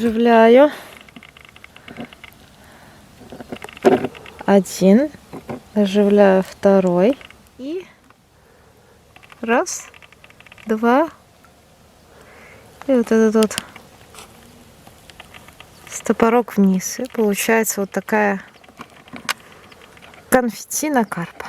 оживляю. Один. Оживляю второй. И раз, два. И вот этот вот стопорок вниз. И получается вот такая конфетти на карпа.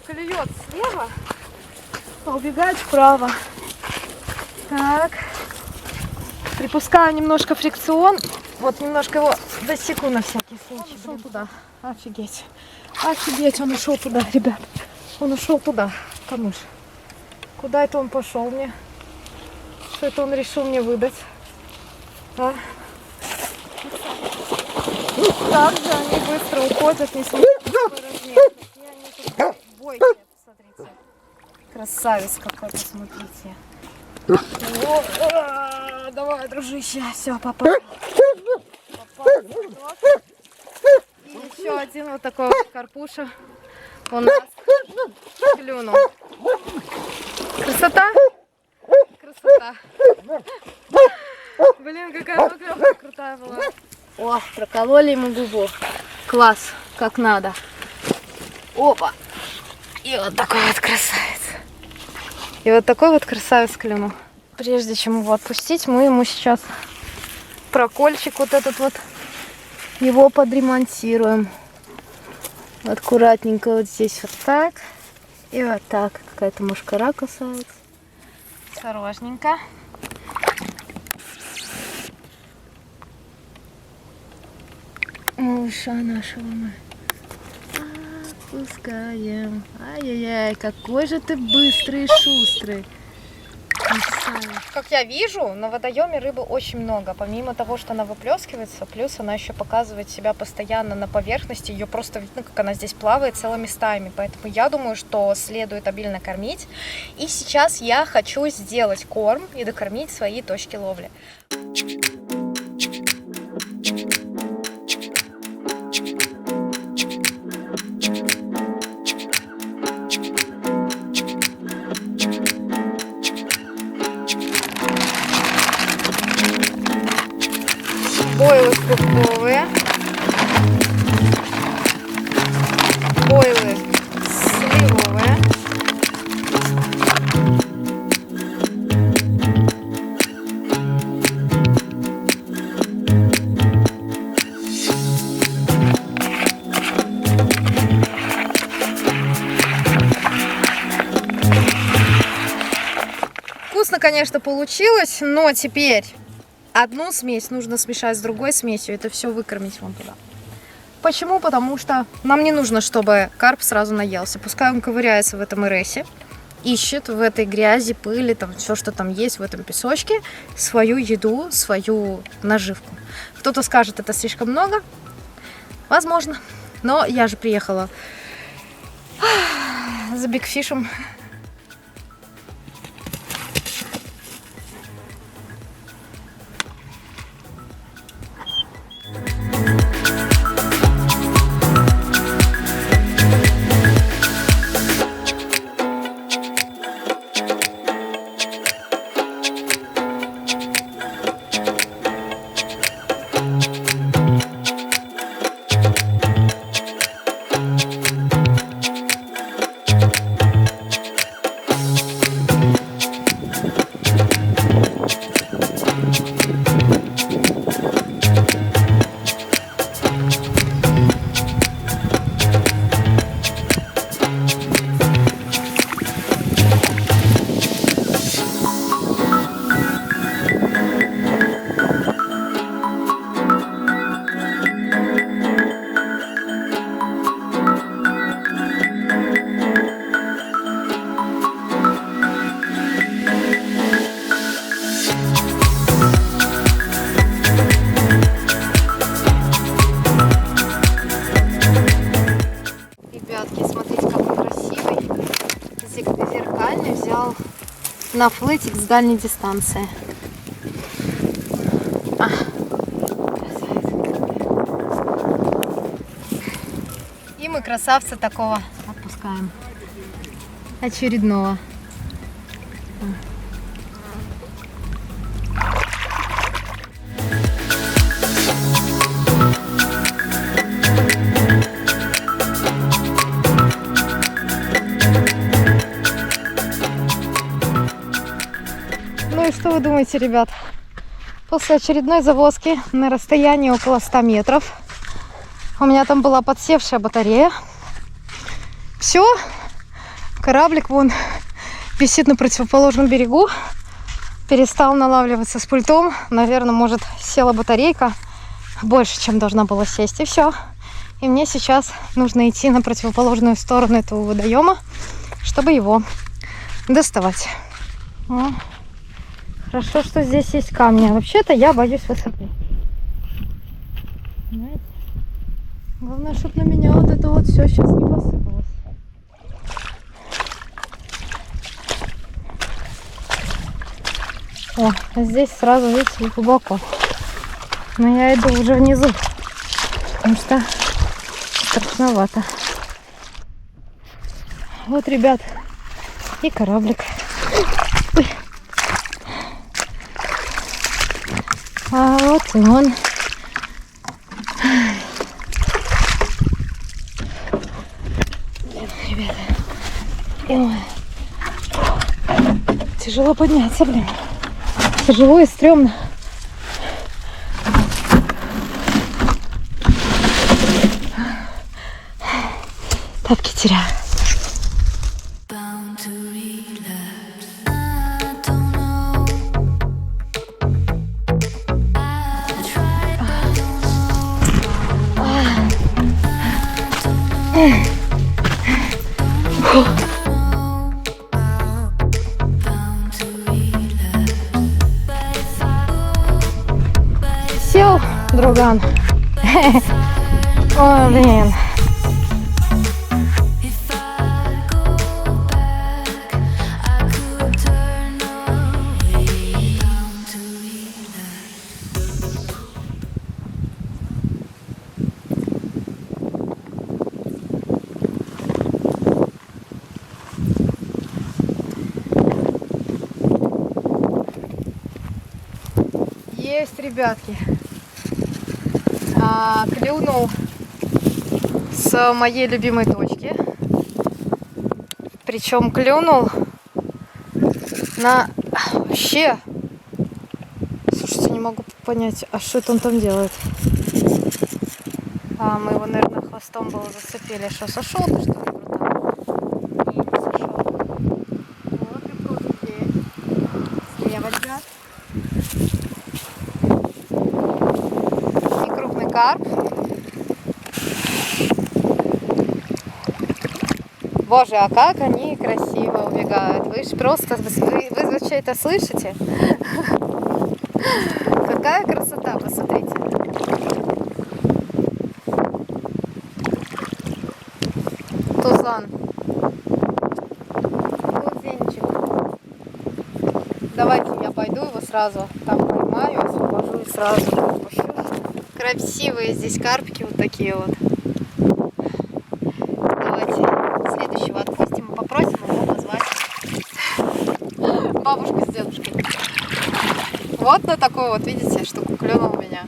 Клюет слева, а убегает вправо. Так. Припускаю немножко фрикцион. Вот немножко его засеку на всякий случай. Он ушел туда. Офигеть. Офигеть, он ушел туда, ребят. Он ушел туда. Кому же? Куда это он пошел мне? Что это он решил мне выдать? А? Так же они быстро уходят, несмотря на свой размер. Какие они тут бойкие, посмотрите. Красавец какой, посмотрите. О, давай, дружище, все, попал. И еще один вот такой вот карпуша у нас клюнул. Красота? Красота. Блин, какая поклевка крутая была. О, прокололи ему губу. Класс, как надо. Опа. И вот такой вот красавец. И вот такой вот красавец клюнул. Прежде чем его отпустить, мы ему сейчас прокольчик вот этот вот его подремонтируем. Аккуратненько вот здесь вот так. И вот так. Какая-то мушкара касается. Осторожненько. Малыша нашего мы отпускаем. Ай-яй-яй, какой же ты быстрый и шустрый. Как я вижу, на водоеме рыбы очень много. Помимо того, что она выплескивается, плюс она еще показывает себя постоянно на поверхности. Ее просто видно, как она здесь плавает целыми стаями. Поэтому я думаю, что следует обильно кормить. И сейчас я хочу сделать корм и докормить свои точки ловли. Бойлы фруктовые, бойлы сливовые, вкусно, конечно, получилось, но теперь одну смесь нужно смешать с другой смесью, это все выкормить вон туда. Почему? Потому что нам не нужно, чтобы карп сразу наелся. Пускай он ковыряется в этом эресе, ищет в этой грязи, пыли, там все, что там есть в этом песочке, свою еду, свою наживку. Кто-то скажет, это слишком много. Возможно. Но я же приехала За бигфишем. Взял на флетик с дальней дистанции. И мы красавца такого отпускаем. Очередного. Ну и что вы думаете, ребят? После очередной завозки на расстоянии около 100 метров у меня там была подсевшая батарея. Все, кораблик вон висит на противоположном берегу. Перестал налавливаться с пультом. Наверное, может, села батарейка больше, чем должна была сесть. И все. И мне сейчас нужно идти на противоположную сторону этого водоема, чтобы его доставать. Хорошо, что здесь есть камни. Вообще-то я боюсь высоты. Понимаете? Главное, чтобы на меня вот это вот все сейчас не посыпалось. О, здесь сразу, видите, глубоко. Но я иду уже внизу, потому что страшновато. Вот, ребят, и кораблик. Ой. А вот и он. Блин, ребята. Ой. Тяжело подняться, блин. Тяжело и стрёмно. Тапки теряю. Сел, друган. Ой, блин. Есть, ребятки. Клюнул с моей любимой точки. Причем клюнул на вообще. Слушайте, не могу понять, а что это он там делает? Мы его, наверное, хвостом было зацепили. Что, сошел ты, что ли, братан? И не сошел. Вот и пруд здесь. Слева, ребят. И крупный карп. Боже, а как они красиво убегают. Вы же просто, вы вообще это слышите? Какая красота, посмотрите. Тузан. Давайте я пойду его сразу там поймаю, освобожу и сразу выпущу. Красивые здесь карпики вот такие вот. Давайте следующего отпустим и попросим его позвать бабушку с дедушкой. Вот на такой вот, видите, штуку клюнул у меня.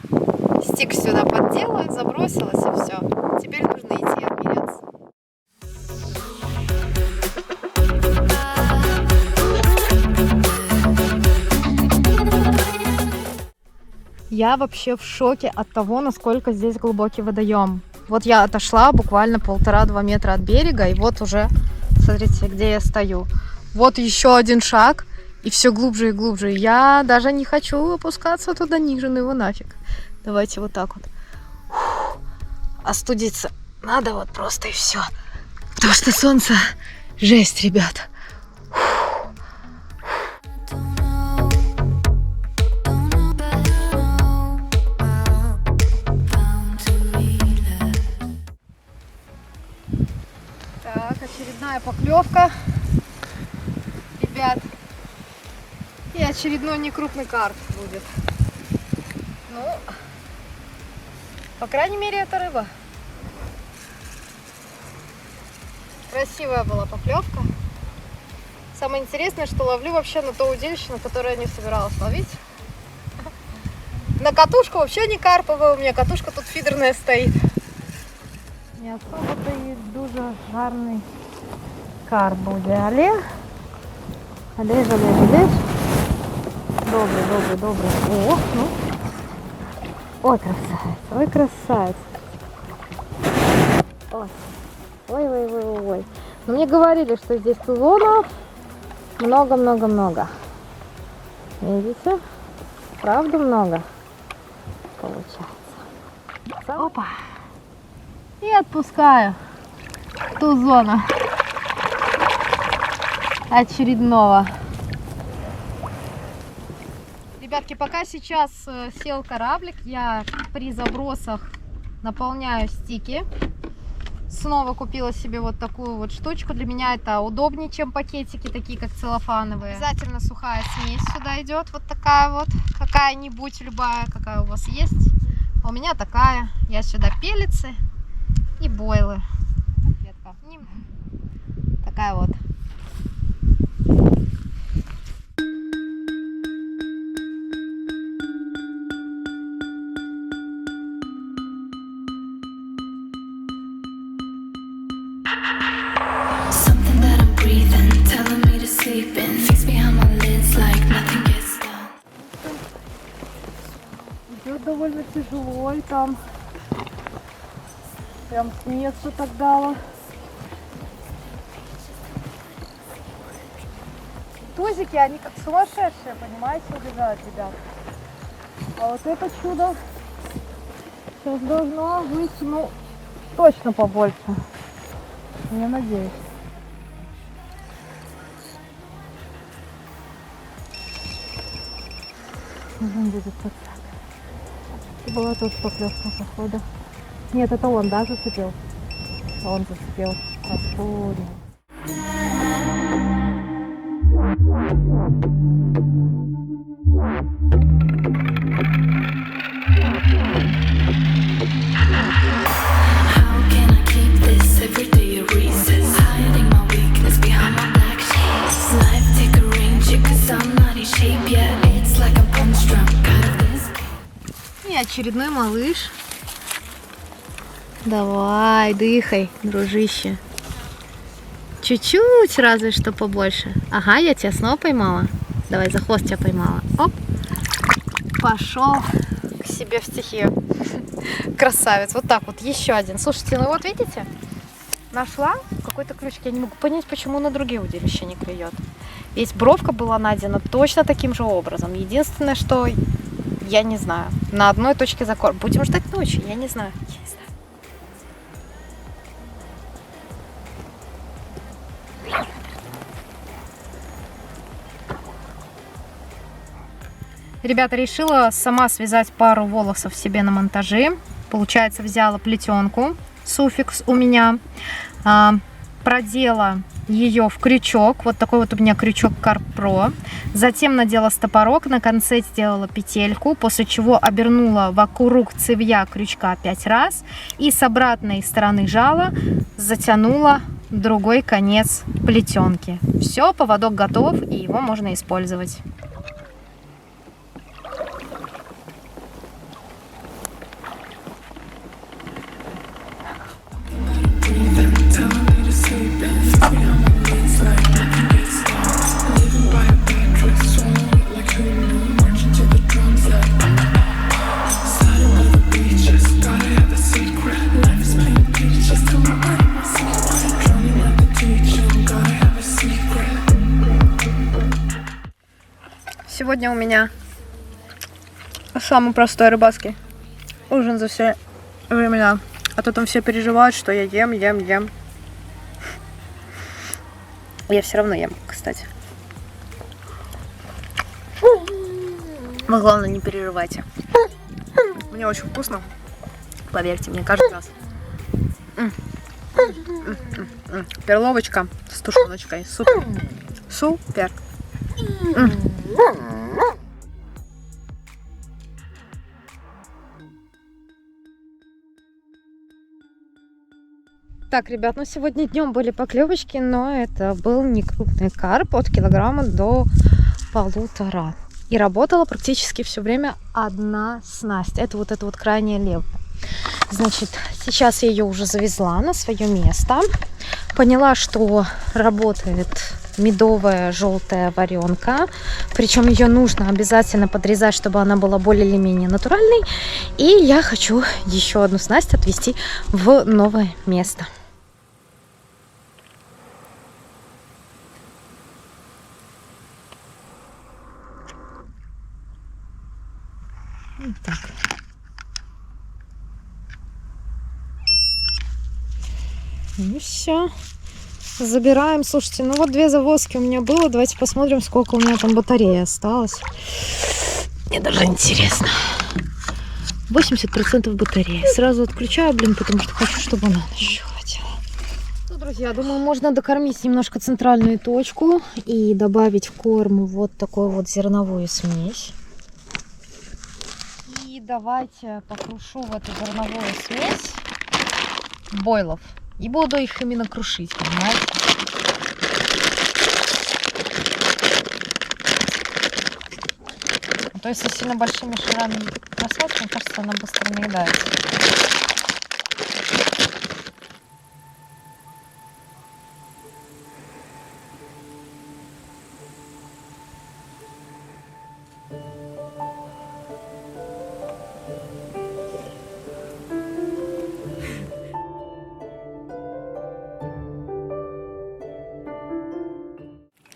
Стик сюда поддела, забросилась и все. Теперь нужно идти отмеряться. Я вообще в шоке от того, насколько здесь глубокий водоем. Вот я отошла буквально 1,5-2 метра от берега, и вот уже, смотрите, где я стою. Вот еще один шаг, и все глубже и глубже. Я даже не хочу опускаться туда ниже, ну его нафиг. Давайте вот так вот. Фух. Остудиться надо вот просто и все. Потому что солнце жесть, ребят. Так, очередная поклевка, ребят, и очередной некрупный карп будет. Ну, по крайней мере, это рыба. Красивая была поклевка. Самое интересное, что ловлю вообще на то удилище, на которое я не собиралась ловить. На катушку вообще не карповая, у меня катушка тут фидерная стоит. Не особо-то і дуже гарний карп буде. Але лежь. Добре. О, ну. Ой, красавец. Ой. Но мне говорили, что здесь тузонов много. Видите? Правда много получается. Опа. И отпускаю тузона очередного. Ребятки, пока сейчас сел кораблик, я при забросах наполняю стики. Снова купила себе вот такую вот штучку. Для меня это удобнее, чем пакетики, такие как целлофановые. Обязательно сухая смесь сюда идет. Вот такая вот. Какая-нибудь, любая, какая у вас есть. У меня такая. Я сюда пеллетсы и бойлы. Такая вот. Идет довольно тяжело, и там прям с места так дало. Тузики, они как сумасшедшие, понимаете, убегают, ребят. А вот это чудо сейчас должно быть, ну, точно побольше. Я надеюсь. Нужен будет вот так. И была тоже поклевка, походу. Нет, это он, да, зацепил? Он зацепил. Господи. И очередной малыш. Давай, дыхай, дружище. Чуть-чуть, разве что побольше. Ага, я тебя снова поймала. Давай, за хвост тебя поймала. Оп. Пошел к себе в стихию. Красавец. Вот так вот, еще один. Слушайте, ну вот видите, нашла какой-то ключик. Я не могу понять, почему на другие удилища не клюет. Ведь бровка была найдена точно таким же образом. Единственное, что я не знаю. На одной точке закорм. Будем ждать ночи, я не знаю. Ребята, решила сама связать пару волосов себе на монтаже. Получается, взяла плетенку, суффикс у меня, продела ее в крючок. Вот такой вот у меня крючок Carp Pro. Затем надела стопорок, на конце сделала петельку, после чего обернула вокруг цевья крючка 5 раз и с обратной стороны жала затянула другой конец плетенки. Все, поводок готов, и его можно использовать. Сегодня у меня самый простой рыбацкий ужин за все времена. А то там все переживают, что я ем. Я все равно ем, кстати. Вы, главное, не переживайте. Мне очень вкусно. Поверьте мне, каждый раз. Перловочка с тушеночкой. Супер. Супер. Так, ребят, ну сегодня днем были поклевочки, но это был не крупный карп, от килограмма до 1,5. И работала практически все время одна снасть. Это вот крайняя левая. Значит, сейчас я ее уже завезла на свое место. Поняла, что работает медовая желтая варенка. Причем ее нужно обязательно подрезать, чтобы она была более или менее натуральной. И я хочу еще одну снасть отвезти в новое место. Вот так. И все. Забираем. Слушайте, ну вот 2 завозки у меня было. Давайте посмотрим, сколько у меня там батареи осталось. Мне даже интересно. 80% батареи. Сразу отключаю, потому что хочу, чтобы она еще хватило. Ну, друзья, думаю, можно докормить немножко центральную точку и добавить в корм вот такую вот зерновую смесь. И давайте покрушу в эту зерновую смесь бойлов. И буду их именно крушить, понимаете? То есть, если сильно большими шарами бросать, мне кажется, она быстро наедается.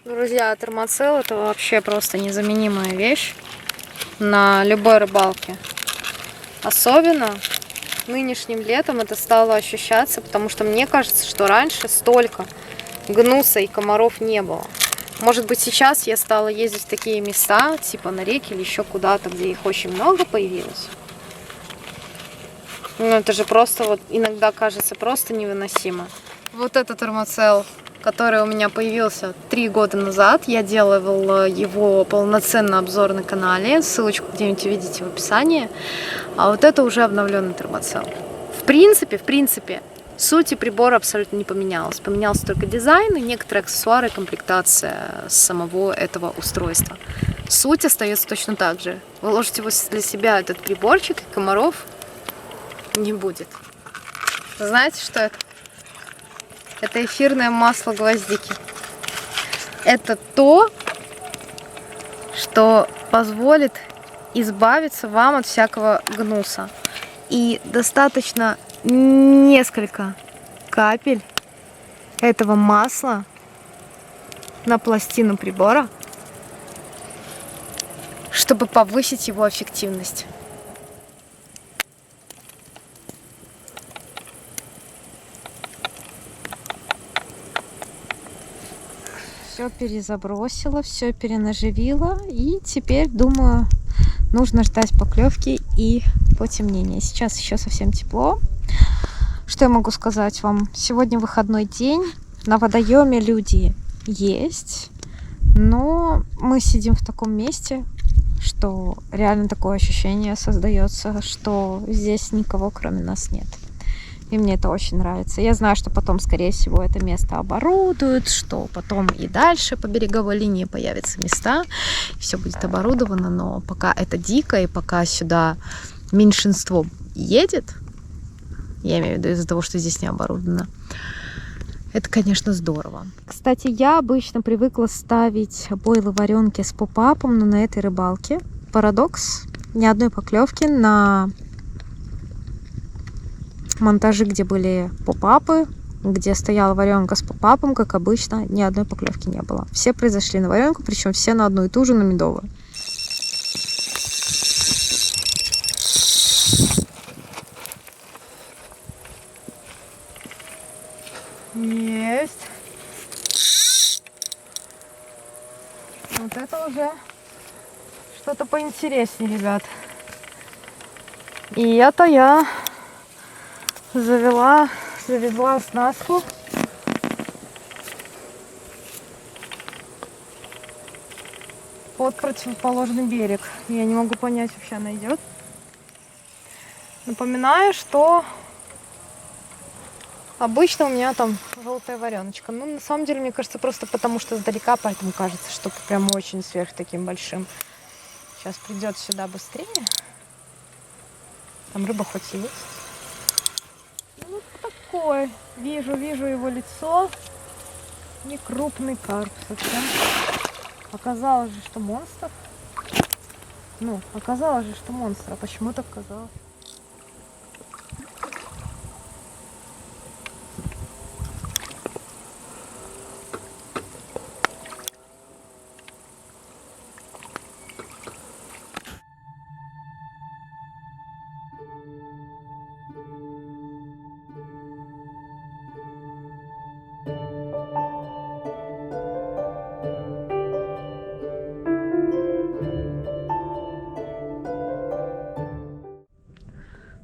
Друзья, термоцел — это вообще просто незаменимая вещь на любой рыбалке. Особенно нынешним летом это стало ощущаться, потому что мне кажется, что раньше столько гнуса и комаров не было. Может быть, сейчас я стала ездить в такие места, типа на реке или еще куда-то, где их очень много появилось. Ну, это же просто вот иногда кажется просто невыносимо. Вот этот термоцел, который у меня появился 3 года назад. Я делала его полноценный обзор на канале. Ссылочку где-нибудь увидите в описании. А вот это уже обновленный термоцел. В принципе, суть прибора абсолютно не поменялась. Поменялся только дизайн и некоторые аксессуары, комплектация самого этого устройства. Суть остается точно так же. Вы ложите для себя этот приборчик, и комаров не будет. Знаете, что это? Это эфирное масло гвоздики. Это то, что позволит избавиться вам от всякого гнуса. И достаточно несколько капель этого масла на пластину прибора, чтобы повысить его эффективность. Все перезабросила, все перенаживила, и теперь, думаю, нужно ждать поклевки и потемнения. Сейчас еще совсем тепло. Что я могу сказать вам? Сегодня выходной день, На водоеме люди есть, но мы сидим в таком месте, что реально такое ощущение создается, что здесь никого кроме нас нет. И мне это очень нравится. Я знаю, что потом, скорее всего, это место оборудуют, что потом и дальше по береговой линии появятся места, все будет оборудовано, но пока это дико, и пока сюда меньшинство едет, я имею в виду из-за того, что здесь не оборудовано, это, конечно, здорово. Кстати, я обычно привыкла ставить бойлы варенки с попапом, но на этой рыбалке парадокс: ни одной поклевки на монтажи, где были попапы, где стояла варенка с попапом, как обычно, ни одной поклевки не было. Все произошли на варенку, причем все на одну и ту же, на медовую. Есть. Вот это уже что-то поинтереснее, ребят. И это я завезла оснастку. Под противоположный берег. Я не могу понять, вообще она идет. Напоминаю, что обычно у меня там желтая вареночка. Ну, на самом деле, мне кажется, просто потому что издалека, поэтому кажется, что прям очень сверх таким большим. Сейчас придет сюда быстрее. Там рыба хоть и есть. Ну, такой. Вижу его лицо. Не крупный карп совсем. Оказалось же, что монстр. Ну, оказалось же, что монстр. А почему так казалось?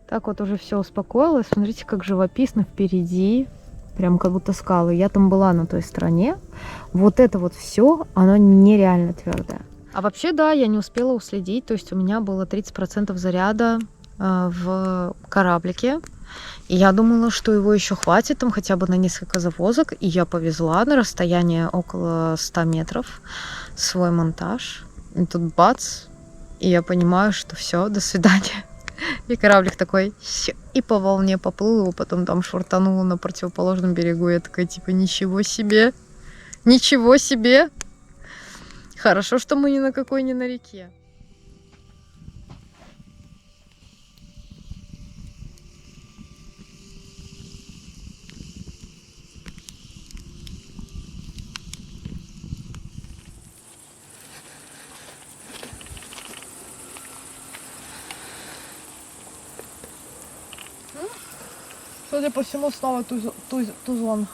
Так вот уже все успокоилось. Смотрите, как живописно впереди. Прям как будто скалы. Я там была на той стороне. Вот это вот все, оно нереально твердое. А вообще, да, я не успела уследить. То есть у меня было 30% заряда в кораблике. И я думала, что его еще хватит там хотя бы на несколько завозок. И я повезла на расстояние около 100 метров свой монтаж. И тут бац. И я понимаю, что все, до свидания. И кораблик такой и по волне поплыл, его потом там швартануло на противоположном берегу. Я такая, типа, ничего себе! Ничего себе! Хорошо, что мы ни на какой не на реке. Судя по всему, снова тузон.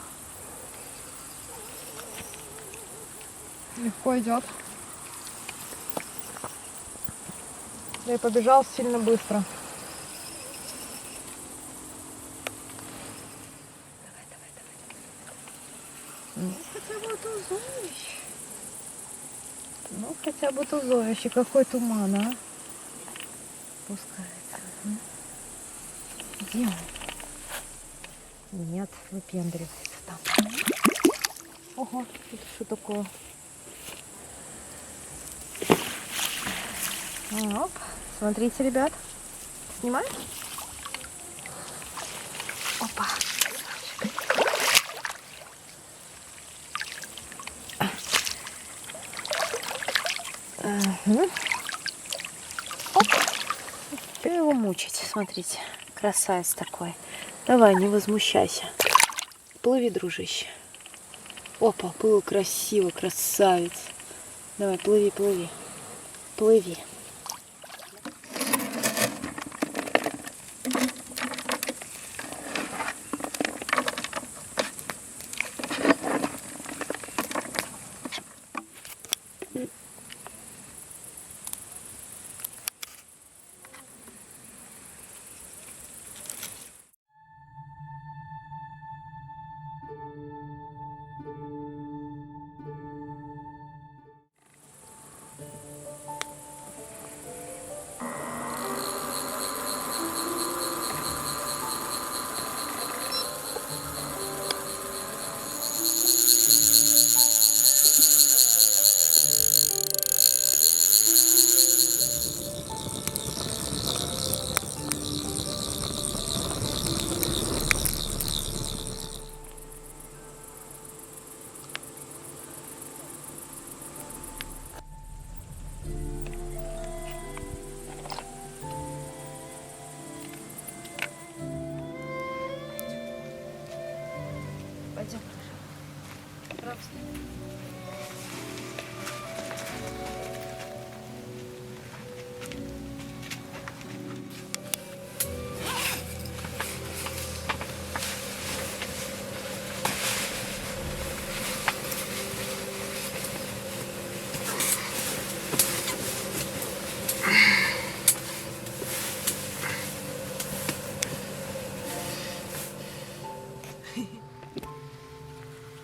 Легко идет. Да и побежал сильно быстро. Ну, хотя бы тузовище. Ну, хотя бы тузовище. Какой туман, а? Пускается. Где он? Нет, выпендривается там. Ого, это что такое? Оп. Смотрите, ребят. Снимаешь? Опа. Угу. Оп. Теперь его мучить. Смотрите. Красавец такой. Давай, не возмущайся. Плыви, дружище. Опа, плыл красиво, красавец. Давай, плыви, плыви. Плыви.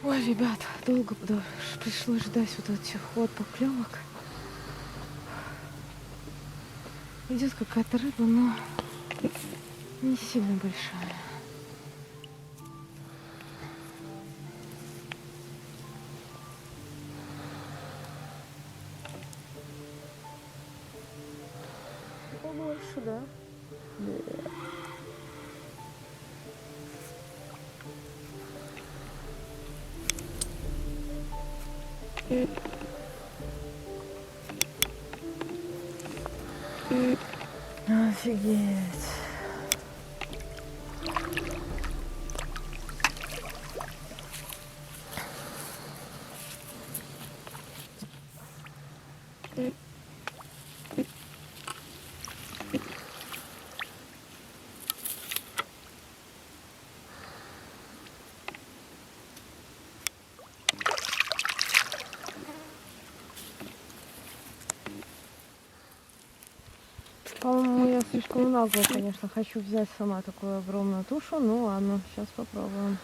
Ой, ребят, долго пришлось ждать вот этих вот поклевок. Идет какая-то рыба, но не сильно большая. Побольше, да? Офигеть. По-моему, я слишком нагло, конечно, хочу взять сама такую огромную тушу. Ну ладно, сейчас попробуем.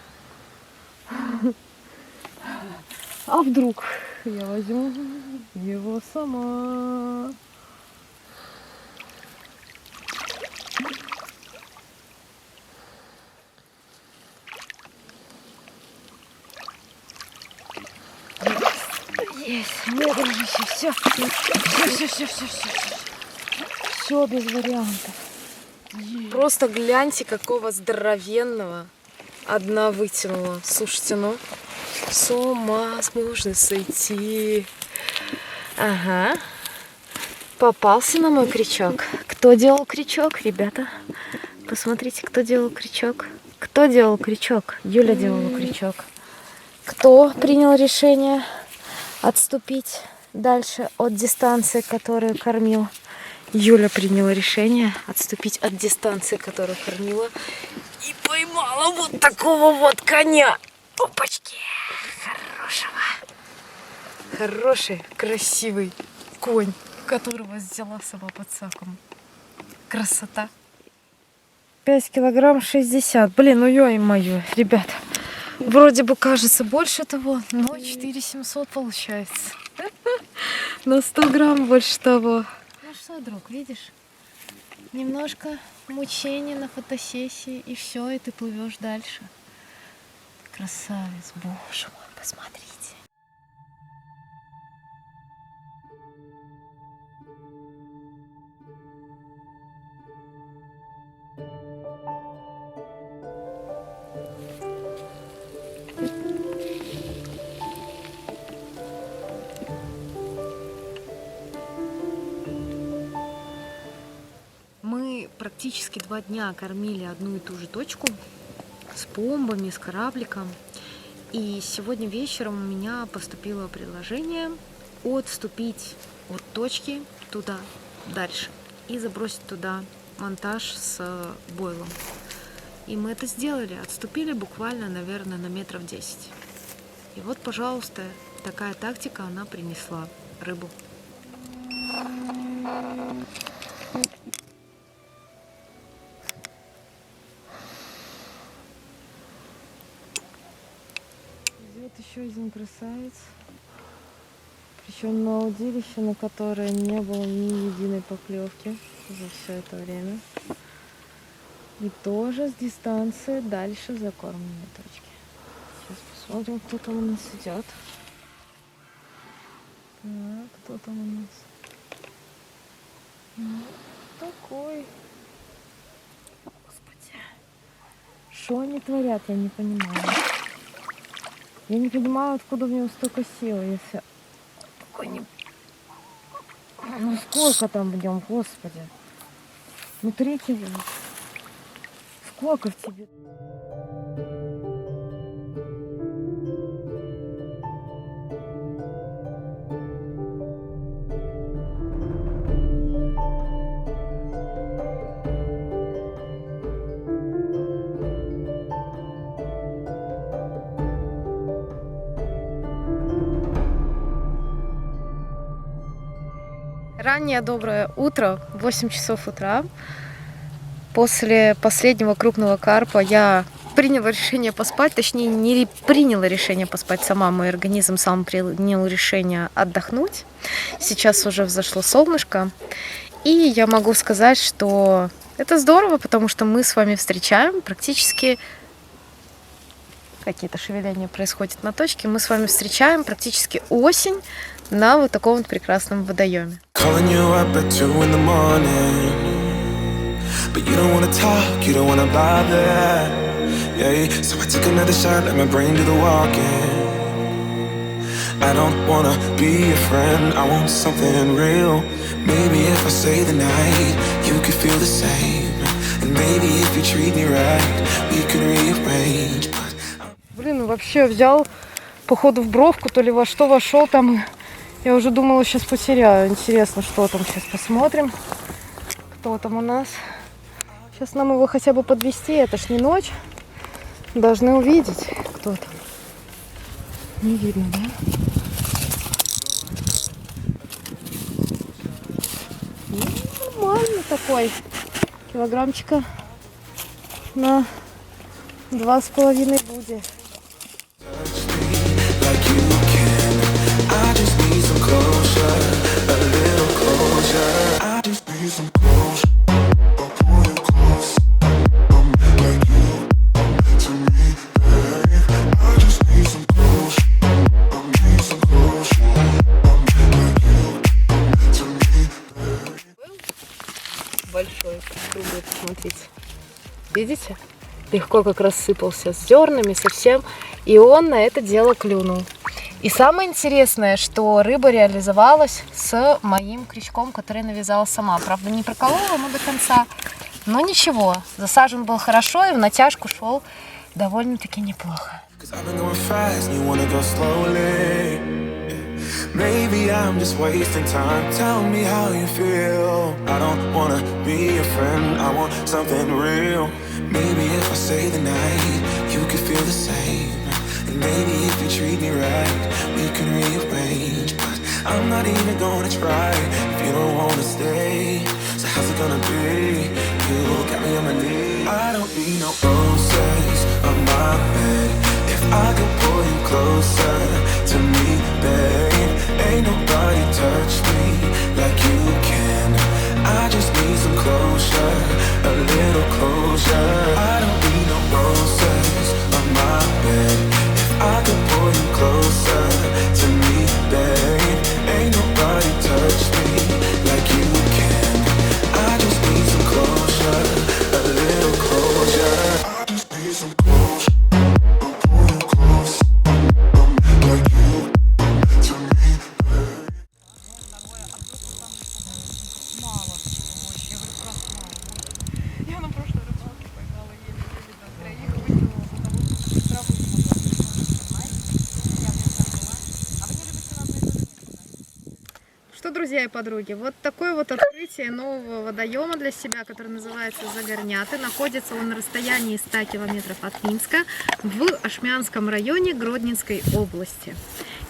А вдруг я возьму его сама? Есть, не дружище, все. Все без вариантов. Просто гляньте, какого здоровенного одна вытянула. Слушайте, ну, с ума можно сойти. Ага. Попался на мой крючок. Кто делал крючок, ребята? Посмотрите, кто делал крючок. Кто делал крючок? Юля делала крючок. Кто принял решение отступить дальше от дистанции, которую кормил? Юля приняла решение отступить от дистанции, которую кормила. И поймала вот такого вот коня. Опачки! Хорошего. Хороший, красивый конь, которого взяла сама под саком. Красота. 5 килограмм 60. Блин, ну ё-моё, ребят. Вроде бы кажется больше того, но 4700 получается. На 100 грамм больше того. Ну что, друг, видишь? Немножко мучений на фотосессии, и все, и ты плывешь дальше. Красавец, боже мой, посмотрите. Мы практически 2 дня кормили одну и ту же точку с пломбами, с корабликом. И сегодня вечером у меня поступило предложение отступить от точки туда дальше и забросить туда монтаж с бойлом. И мы это сделали, отступили буквально, наверное, на метров 10. И вот, пожалуйста, такая тактика, она принесла рыбу. Идет еще один красавец. Причем на удилище, на которое не было ни единой поклевки за все это время. И тоже с дистанции дальше закормленной точки. Сейчас посмотрим, кто там у нас идет. Так, кто там у нас? Ну, такой. Господи. Что они творят, я не понимаю. Я не понимаю, откуда у него столько сил, если... Какой не... Ну сколько там в нем, господи. Ну 3 кило. Сколько в тебе? Раннее доброе утро, 8 часов утра. После последнего крупного карпа я приняла решение поспать, точнее не приняла решение поспать сама, мой организм сам принял решение отдохнуть. Сейчас уже взошло солнышко, и я могу сказать, что это здорово, потому что мы с вами встречаем практически... Какие-то шевеления происходят на точке. Мы с вами встречаем практически осень на вот таком вот прекрасном водоеме. Блин, вообще взял походу в бровку, то ли во что вошел там. Я уже думала, сейчас потеряю. Интересно, что там. Сейчас посмотрим, кто там у нас. Сейчас нам его хотя бы подвести. Это ж не ночь. Должны увидеть, кто там. Не видно, да? Ну, нормально такой. Килограммчика на 2,5 будет. Большой, попробуйте, посмотрите. Видите? Легко как рассыпался с зернами совсем. И он на это дело клюнул. И самое интересное, что рыба реализовалась с моим крючком, который навязала сама. Правда, не проколола ему до конца, но ничего. Засажен был хорошо и в натяжку шел довольно-таки неплохо. Maybe I'm just wasting time. Tell me how you feel. I don't wanna be your friend. I want something real. Maybe if I stay the night, you could feel the same. And maybe if you treat me right, we can rearrange. But I'm not even gonna try if you don't wanna stay. So how's it gonna be? You got me on my knees. I don't need no roses on my bed. If I could pull you closer to me, babe, ain't nobody touch me like you can. I just need some closure, a little closure. I don't need no roses on my bed. If I could pull you closer to me, babe, ain't nobody touch me like you can. I just need some closure, a little closure. I just need some closure. Что, друзья и подруги, вот такое вот открытие нового водоема для себя, который называется Загорняты. Находится он на расстоянии 100 километров от Минска в Ашмянском районе Гродненской области.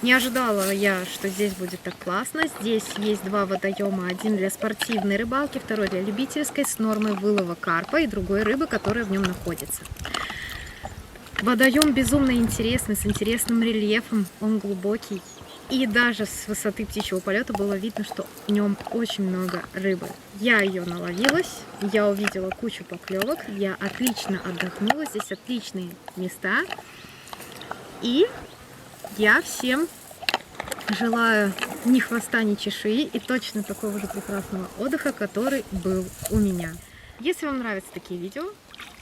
Не ожидала я, что здесь будет так классно. Здесь есть два водоема. Один для спортивной рыбалки, второй для любительской, с нормой вылова карпа и другой рыбы, которая в нем находится. Водоем безумно интересный, с интересным рельефом, он глубокий. И даже с высоты птичьего полета было видно, что в нем очень много рыбы. Я ее наловилась, я увидела кучу поклевок, я отлично отдохнула, здесь отличные места. И я всем желаю ни хвоста, ни чешуи и точно такого же прекрасного отдыха, который был у меня. Если вам нравятся такие видео,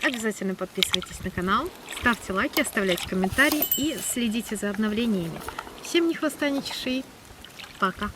обязательно подписывайтесь на канал, ставьте лайки, оставляйте комментарии и следите за обновлениями. Всем ни хвоста, ни чешуи. Пока.